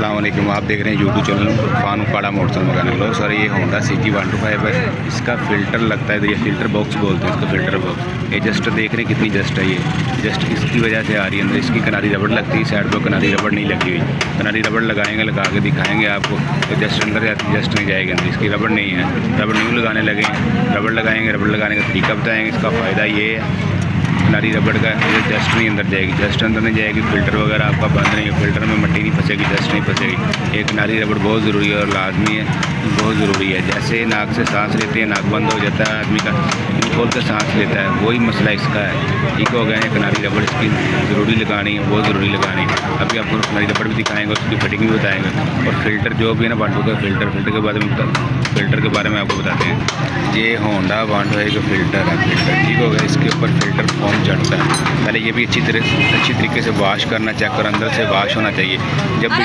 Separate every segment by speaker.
Speaker 1: अस्सलाम वालेकुम। आप देख रहे हैं यूट्यूब चैनल फान उकाड़ा मोटरसाइकिल मैकेनिक लो। सर ये होंडा CG125 है। इसका फ़िल्टर लगता है, ये फ़िल्टर बॉक्स बोलते हैं इसको, फ़िल्टर बॉक्स। ये जस्ट देख रहे हैं कितनी जस्ट है, ये जस्ट इसकी वजह से आ रही है। अंदर इसकी किनारी रबड़ लगती है, साइड पर किनारी रबड़ नहीं लगी हुई। किनारी रबड़ लगाएंगे, लगा के दिखाएंगे आपको तो जस्ट अंदर जाती, जस्ट नहीं जाएगी अंदर, इसकी रबड़ नहीं है। रबड़ न्यू लगाने लगे, रबड़ लगाएंगे, रबड़ लगाने का तरीका बताएंगे। इसका फ़ायदा ये है किनारी रबड़ का, ये जस्ट नहीं अंदर जाएगी, जस्ट अंदर नहीं जाएगी। फ़िल्टर वगैरह आपका बंद नहीं है, फ़िल्टर में मिट्टी नहीं फंसेगी, जस्ट नहीं फंसेगी। एक किनारी रबड़ बहुत ज़रूरी है और लाजमी है, बहुत ज़रूरी है। जैसे नाक से सांस लेते हैं, नाक बंद हो जाता है आदमी का, खोल कर सांस लेता है, वही मसला इसका है। ठीक हो गया है। किनारी रबड़ इसकी ज़रूरी लगानी है, बहुत ज़रूरी लगानी है। अभी आपको किनारी रबड़ भी दिखाएंगे, उसकी फिटिंग भी बताएंगे। और फ़िल्टर जो भी है ना बांटू का फ़िल्टर के बारे में फ़िल्टर के बारे में आपको बताते हैं। ये होंडा 125 का फ़िल्टर है। फ़िल्टर ठीक हो गया। इसके ऊपर फ़िल्टर फॉर्म चढ़ता है। पहले ये भी अच्छी तरीके से वॉश करना, चेक कर अंदर से वॉश होना चाहिए। जब भी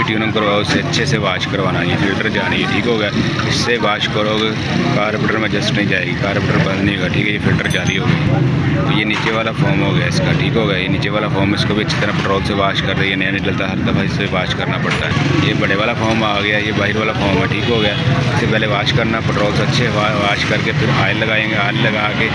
Speaker 1: ट्यूनिंग करवाओ उससे अच्छे से वॉश करवाना, ये फ़िल्टर जानी है। ठीक हो गया। इससे वॉश करोगे कार्बोरेटर में जस्ट नहीं जाएगी, कार्बोरेटर बंद नहीं होगा। ठीक है, ये फ़िल्टर जाली हो गई। तो ये नीचे वाला फॉर्म हो गया इसका। ठीक हो गया। ये नीचे वाला फॉर्म, इसको भी अच्छी तरह पेट्रोल से वॉश कर रही है, नया निकलता है, हर दफ़ा इससे वॉश करना पड़ता है। ये बड़े वाला फॉर्म आ गया, ये बाहर वाला फॉर्म है। ठीक हो गया। इससे पहले वॉश करना पेट्रोल से अच्छे वॉश करके फिर ऑयल लगाएंगे। ऑयल लगा के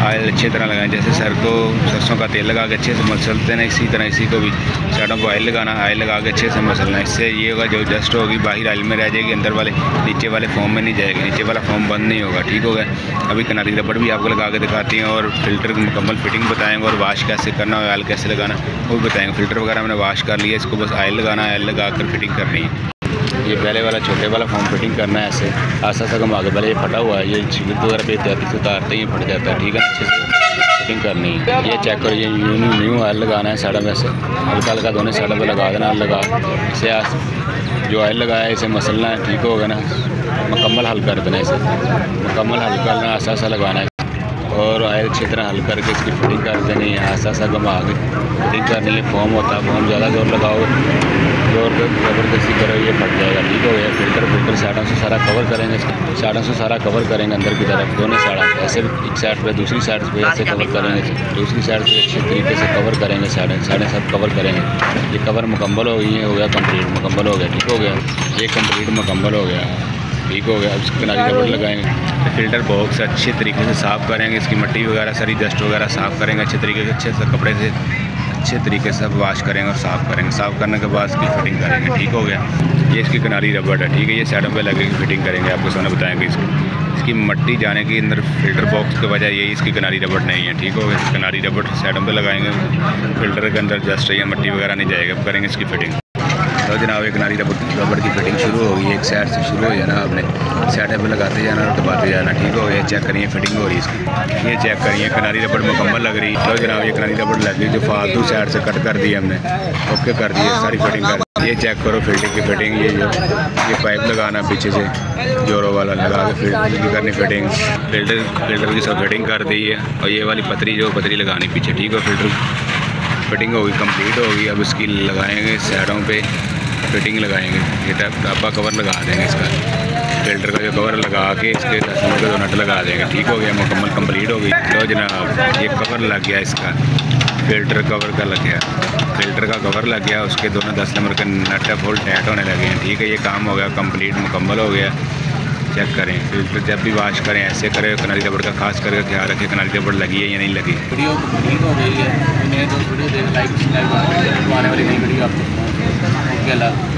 Speaker 1: ऑयल अच्छी तरह लगाएं, जैसे सरसों का तेल लगा के अच्छे से मसलते हैं, इसी तरह इसी को भी साइडों को ऑयल लगाना, ऑयल लगा के अच्छे से मसलना। इससे ये होगा जो डस्ट होगी बाहर ऑयल में रह जाएगी, अंदर वाले नीचे वाले फॉर्म में नहीं जाएगी, नीचे वाला फॉर्म बंद नहीं होगा। ठीक हो गया। अभी किनारी रबड़ भी आपको लगा के दिखाती हैं और फ़िल्टर की मुकम्मल फिटिंग बताएंगे और वॉश कैसे करना है, ऑयल कैसे लगाना वो भी बताएंगे। फ़िल्टर वगैरह मैंने वॉश कर लिया, इसको बस ऑयल लगाना, ऑयल लगा कर फिटिंग करनी है। ये पहले वाला छोटे वाला फॉर्म फिटिंग करना है, ऐसे आसा सा घुमा के। पहले ये फटा हुआ है, ये छिलक वगैरह पे इत्यादि से उतारते ही फट जाता है। ठीक है, अच्छे से फिटिंग करनी है। ये चेक करो, ये न्यू ऑयल लगाना है साइड में से, हल्का हल्का दोनों साइड पे लगा देना, लगा इसे जो ऑयल लगाया है इसे मसलना है। ठीक होगा ना, मुकम्मल हल कर देना, इसे मुकम्मल हल करना, आसा सा लगाना है और ऑयल अच्छी तरह हल करके इसकी फिटिंग कर देनी है। आसा सा घुमा के फिटिंग करनी है। फॉर्म होता है, फॉर्म ज़्यादा जोर लगाओ, जोर ज़बरदस्ती करो, ये फट जाएगा। ठीक हो गया। फ़िल्टर साइडों से सारा कवर करेंगे, साइडों से सारा कवर करेंगे अंदर की तरफ, दोनों साइड ऐसे एक साइड पे, दूसरी साइड पे ऐसे कवर करेंगे, दूसरी साइड से अच्छे तरीके से कवर करेंगे, साइडें सब कवर करेंगे। ये कवर मुकम्मल हो गई, हो गया कंप्लीट, मुकम्मल हो गया। ठीक हो गया। ये कंप्लीट मुकम्मल हो गया। ठीक हो गया। अब इसकी किनारी रबड़ लगाएंगे, फ़िल्टर बॉक्स अच्छे तरीके से साफ़ करेंगे, इसकी मिट्टी वगैरह सारी डस्ट वगैरह साफ़ करेंगे अच्छे तरीके से, अच्छे से कपड़े से अच्छे तरीके से सब वॉश करेंगे और साफ़ करेंगे। साफ़ करने के बाद इसकी फिटिंग करेंगे। ठीक हो गया। ये इसकी किनारी रबड़ है। ठीक है। ये साइडों पे लगेगी, फिटिंग करेंगे, आपको सामने बताएंगे। इसकी मिट्टी जाने की अंदर फ़िल्टर बॉक्स की वजह यही इसकी किनारी रबड़ नहीं है। ठीक हो गया। किनारी रबड़ साइडों पे लगाएंगे, फ़िल्टर के अंदर जस्ट या मिट्टी वगैरह नहीं जाएगा। अब करेंगे इसकी फिटिंग। तो जनाब एक किनारी रबड़ की फिटिंग शुरू हो गई। एक साइड से शुरू हो जाना, आपने साइड पे लगाते जाना और दबाते जाना। ठीक हो गया। चेक करिए फिटिंग हो रही है इसकी, ये चेक करिए किनारी रबड़ मुकम्मल लग रही है। तो जनाब ये किनारी रबड़ लग गई, जो फालतू साइड से कट कर दी हमने, ओके कर दी है, सारी फिटिंग कर दी। ये चेक करो फिटिंग की फिटिंग, ये पाइप लगाना पीछे से जोरों वाला लगा के फिर करनी फिटिंग। फ़िल्टर की सब फिटिंग कर दी है और ये वाली पतरी लगानी पीछे। ठीक है। फ़िल्टर फिटिंग होगी, कंप्लीट होगी। अब इसकी लगाएंगे साइडों पे फिटिंग लगाएंगे। ये टापा कवर लगा देंगे इसका, फ़िल्टर का जो कवर लगा के इसके नट के 2 नट लगा देंगे। ठीक हो गया। मुकम्मल कंप्लीट हो गई। तो जनाब ये कवर लग गया, इसका फ़िल्टर कवर का लग गया, फ़िल्टर का कवर लग गया, उसके दोनों 10 नंबर के नट फुल टाइट होने लगे हैं। ठीक है। ये काम हो गया कंप्लीट, मुकम्मल हो गया। चेक करें फ़िल्टर जब भी वॉश करें ऐसे करें। किनारी रबड़ का खास करके ख्याल रखें किनारी रबड़ लगी है या नहीं लगी।
Speaker 2: वीडियो कंप्लीट हो गई है। नए दोस्त वीडियो देख, लाइक आने वाली नई वीडियो आपको।